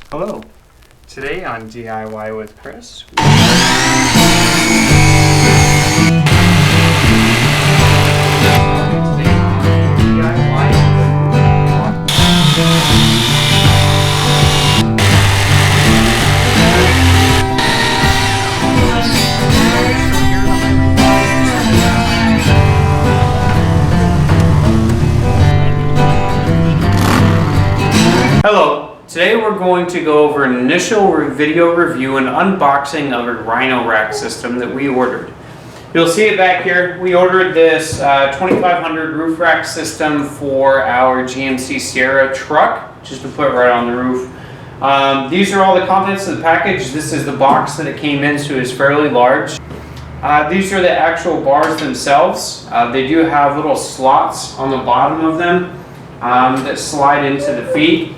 Hello. Today on DIY with Chris. Hello. Today we're going to go over an initial video review and unboxing of a Rhino rack system that we ordered. You'll see it back here. We ordered this 2500 roof rack system for our GMC Sierra truck, just to put right on the roof. These are all the contents of the package. This is the box that it came in, so it's fairly large. These are the actual bars themselves. They do have little slots on the bottom of them that slide into the feet.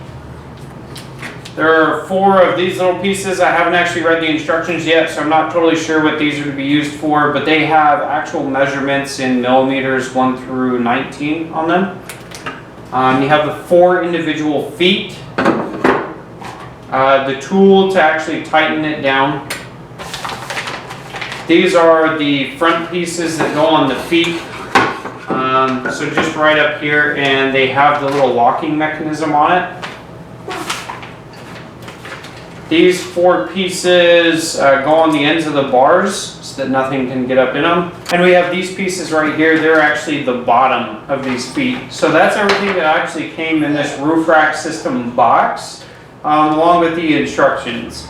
There are 4 of these little pieces. I haven't actually read the instructions yet, so I'm not totally sure what these are to be used for, but they have actual measurements in millimeters 1 through 19 on them. You have the 4 individual feet, the tool to actually tighten it down. These are the front pieces that go on the feet. So just right up here, and they have the little locking mechanism on it. These 4 pieces go on the ends of the bars so that nothing can get up in them. And we have these pieces right here. They're actually the bottom of these feet. So that's everything that actually came in this roof rack system box, along with the instructions.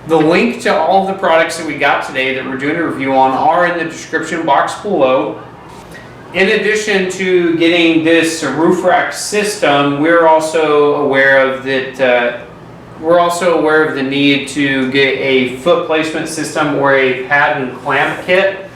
The link to all of the products that we got today that we're doing a review on are in the description box below. In addition to getting this roof rack system, we're also aware of that. We're also aware of the need to get a foot placement system or a pad and clamp kit.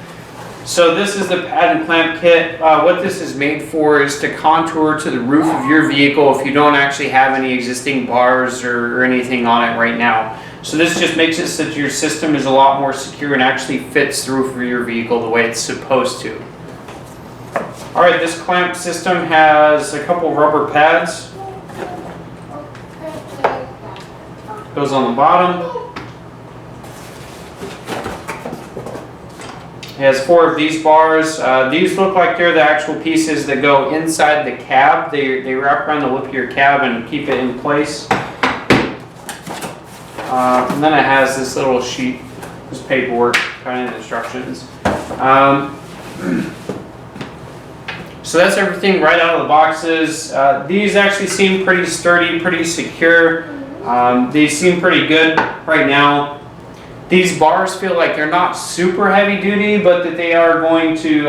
So this is the pad and clamp kit. What this is made for is to contour to the roof of your vehicle if you don't actually have any existing bars or anything on it right now. So this just makes it so that your system is a lot more secure and actually fits the roof of your vehicle the way it's supposed to. Alright, this clamp system has a couple rubber pads. Goes on the bottom. It has 4 of these bars. These look like they're the actual pieces that go inside the cab. They wrap around the lip of your cab and keep it in place. And then it has this little sheet, this paperwork, kind of instructions. So that's everything right out of the boxes. These actually seem pretty sturdy, pretty secure. They seem pretty good right now. These bars feel like they're not super heavy duty, but that they are going to,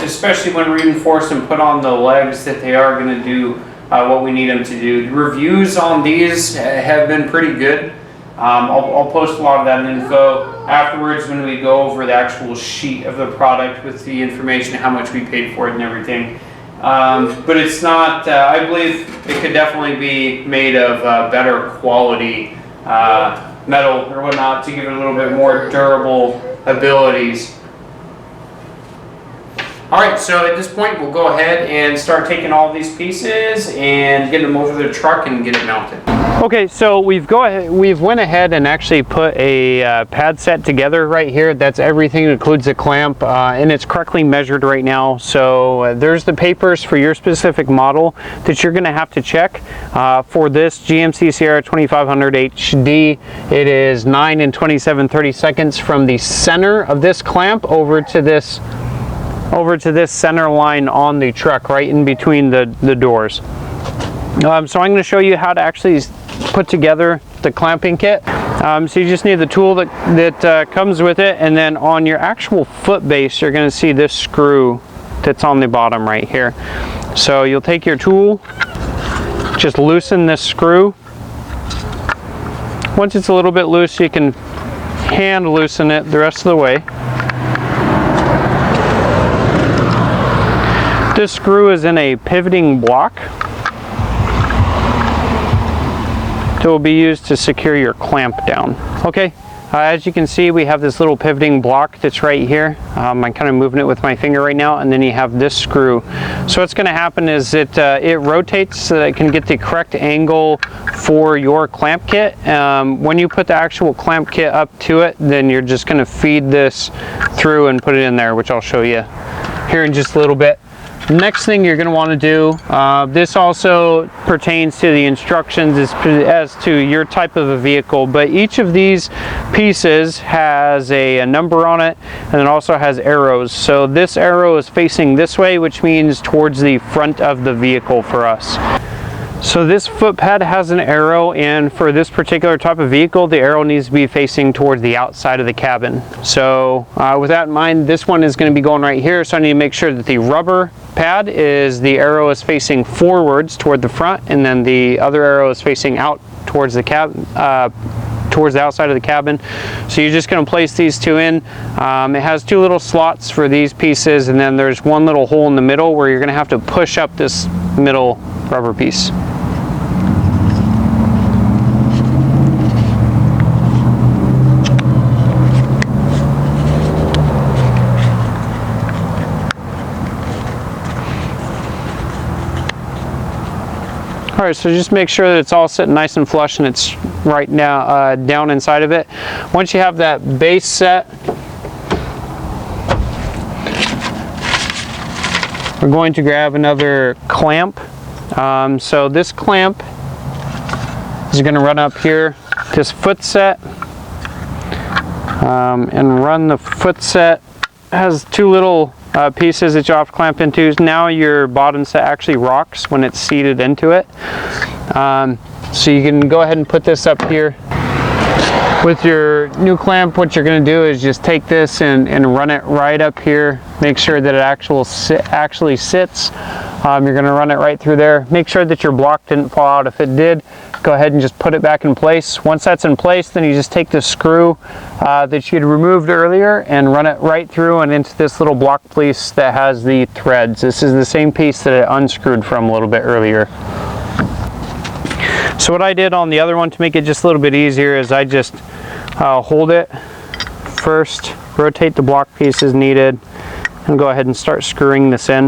especially when reinforced and put on the legs, that they are going to do what we need them to do. The reviews on these have been pretty good. I'll post a lot of that info afterwards when we go over the actual sheet of the product with the information, how much we paid for it and everything. But it's not, I believe it could definitely be made of better quality metal or whatnot to give it a little bit more durable abilities. Alright, so at this point we'll go ahead and start taking all these pieces and get them over the truck and get it mounted. Okay, so we've went ahead and actually put a pad set together right here. That's everything. It includes a clamp, and it's correctly measured right now. So there's the papers for your specific model that you're going to have to check. For this GMC Sierra 2500 HD, it is 9 and 27/32 from the center of this clamp over to this center line on the truck, right in between the doors. So I'm going to show you how to actually put together the clamping kit. So you just need the tool that comes with it, and then on your actual foot base you're going to see this screw that's on the bottom right here. So you'll take your tool, just loosen this screw. Once it's a little bit loose, you can hand loosen it the rest of the way. This screw is in a pivoting block that will be used to secure your clamp down. Okay, As you can see, we have this little pivoting block that's right here. I'm kind of moving it with my finger right now, and then you have this screw. So what's going to happen is it rotates so that it can get the correct angle for your clamp kit. When you put the actual clamp kit up to it, then you're just going to feed this through and put it in there, which I'll show you here in just a little bit. Next thing you're going to want to do, this also pertains to the instructions as to your type of a vehicle, but each of these pieces has a number on it, and it also has arrows. So this arrow is facing this way, which means towards the front of the vehicle for us. So this foot pad has an arrow, and for this particular type of vehicle, the arrow needs to be facing towards the outside of the cabin. So with that in mind, this one is going to be going right here, so I need to make sure that the rubber pad the arrow is facing forwards toward the front, and then the other arrow is facing out towards the cabin, towards the outside of the cabin. So you're just going to place these two in. It has two little slots for these pieces, and then there's one little hole in the middle where you're going to have to push up this middle rubber piece. Alright, so just make sure that it's all sitting nice and flush and it's right now down inside of it. Once you have that base set, we're going to grab another clamp. So this clamp is going to run up here, this foot set, and run the foot set. It has two little pieces that you have to clamp into. Now your bottom set actually rocks when it's seated into it. So you can go ahead and put this up here. With your new clamp, what you're going to do is just take this and run it right up here. Make sure that it actually sits. You're going to run it right through there. Make sure that your block didn't fall out. If it did, go ahead and just put it back in place. Once that's in place, then you just take the screw that you'd removed earlier and run it right through and into this little block piece that has the threads. This is the same piece that it unscrewed from a little bit earlier. So what I did on the other one to make it just a little bit easier is I just hold it first, rotate the block piece as needed, and go ahead and start screwing this in.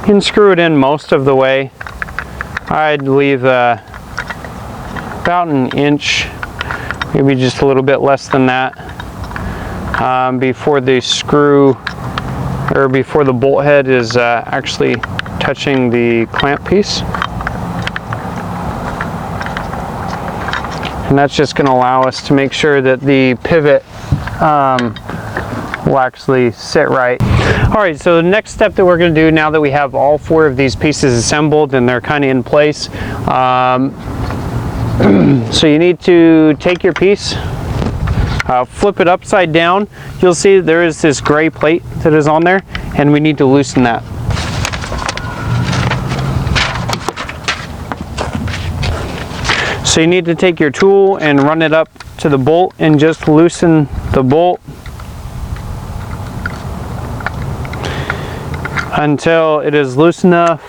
You can screw it in most of the way. I'd leave about an inch, maybe just a little bit less than that, before the screw, or before the bolt head is actually touching the clamp piece. And that's just going to allow us to make sure that the pivot will actually sit right. Alright, so the next step that we're going to do now that we have all four of these pieces assembled and they're kind of in place, so you need to take your piece, flip it upside down. You'll see there is this gray plate that is on there, and we need to loosen that. So you need to take your tool and run it up to the bolt and just loosen the bolt until it is loose enough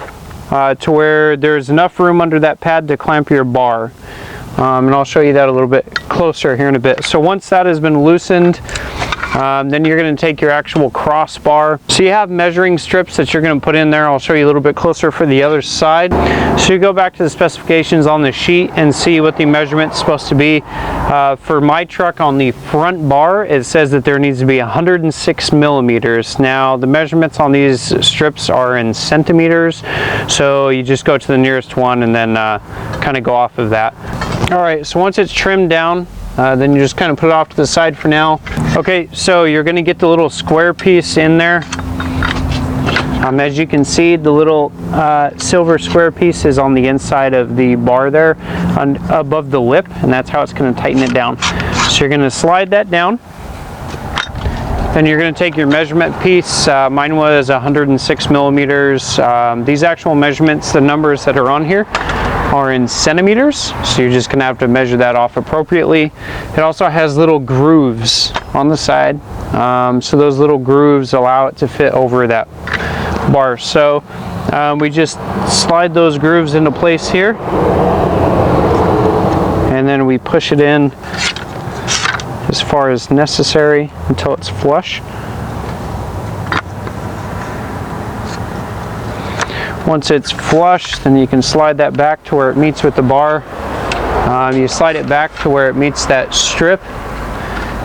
to where there's enough room under that pad to clamp your bar. And I'll show you that a little bit closer here in a bit. So once that has been loosened, then you're going to take your actual crossbar. So you have measuring strips that you're going to put in there. I'll show you a little bit closer for the other side. So you go back to the specifications on the sheet and see what the measurement's supposed to be. For my truck on the front bar, it says that there needs to be 106 millimeters. Now the measurements on these strips are in centimeters, so you just go to the nearest one and then kind of go off of that. Alright, so once it's trimmed down, then you just kind of put it off to the side for now. Okay, so you're going to get the little square piece in there. As you can see, the little silver square piece is on the inside of the bar there, above the lip, and that's how it's going to tighten it down. So you're going to slide that down. Then you're going to take your measurement piece. Mine was 106 millimeters. These actual measurements, the numbers that are on here, are in centimeters, so you're just going to have to measure that off appropriately. It also has little grooves on the side, so those little grooves allow it to fit over that bar. So we just slide those grooves into place here, and then we push it in as far as necessary until it's flush. Once it's flush, then you can slide that back to where it meets with the bar. You slide it back to where it meets that strip,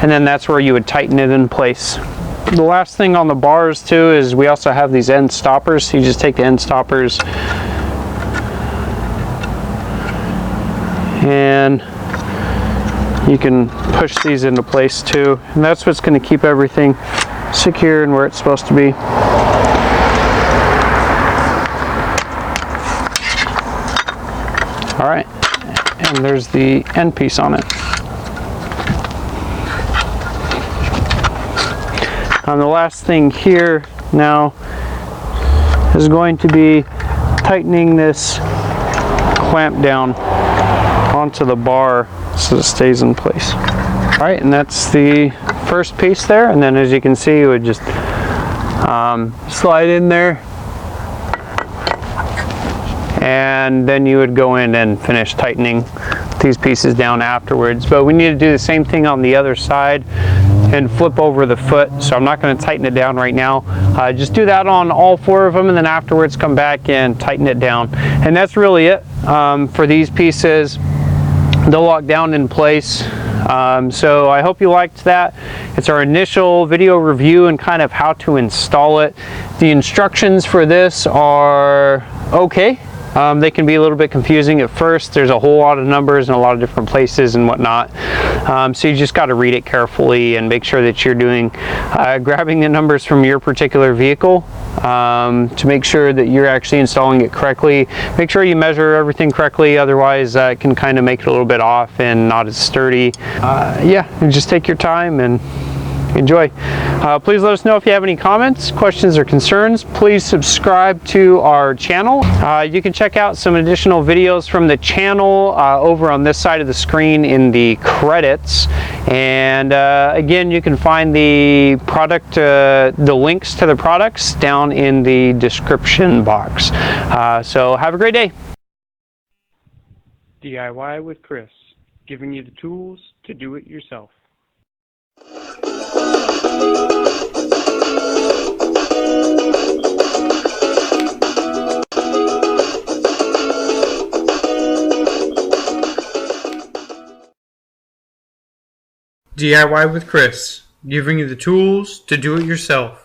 and then that's where you would tighten it in place. The last thing on the bars too is we also have these end stoppers. So you just take the end stoppers and you can push these into place too, and that's what's going to keep everything secure and where it's supposed to be. All right, and there's the end piece on it. The last thing here now is going to be tightening this clamp down onto the bar so it stays in place. All right, and that's the first piece there, and then as you can see, you would just slide in there, and then you would go in and finish tightening these pieces down afterwards. But we need to do the same thing on the other side and flip over the foot, so I'm not going to tighten it down right now. Just do that on all 4 of them, and then afterwards come back and tighten it down. And that's really it for these pieces. They'll lock down in place. So I hope you liked that. It's our initial video review and kind of how to install it. The instructions for this are okay. They can be a little bit confusing at first. There's a whole lot of numbers in a lot of different places and whatnot. So you just got to read it carefully and make sure that you're doing grabbing the numbers from your particular vehicle to make sure that you're actually installing it correctly. Make sure you measure everything correctly, otherwise it can kind of make it a little bit off and not as sturdy. Yeah, just take your time and enjoy. Please let us know if you have any comments, questions, or concerns. Please subscribe to our channel. You can check out some additional videos from the channel over on this side of the screen in the credits. And again, you can find the product, the links to the products down in the description box. So have a great day. DIY with Chris, giving you the tools to do it yourself. DIY with Chris, giving you the tools to do it yourself.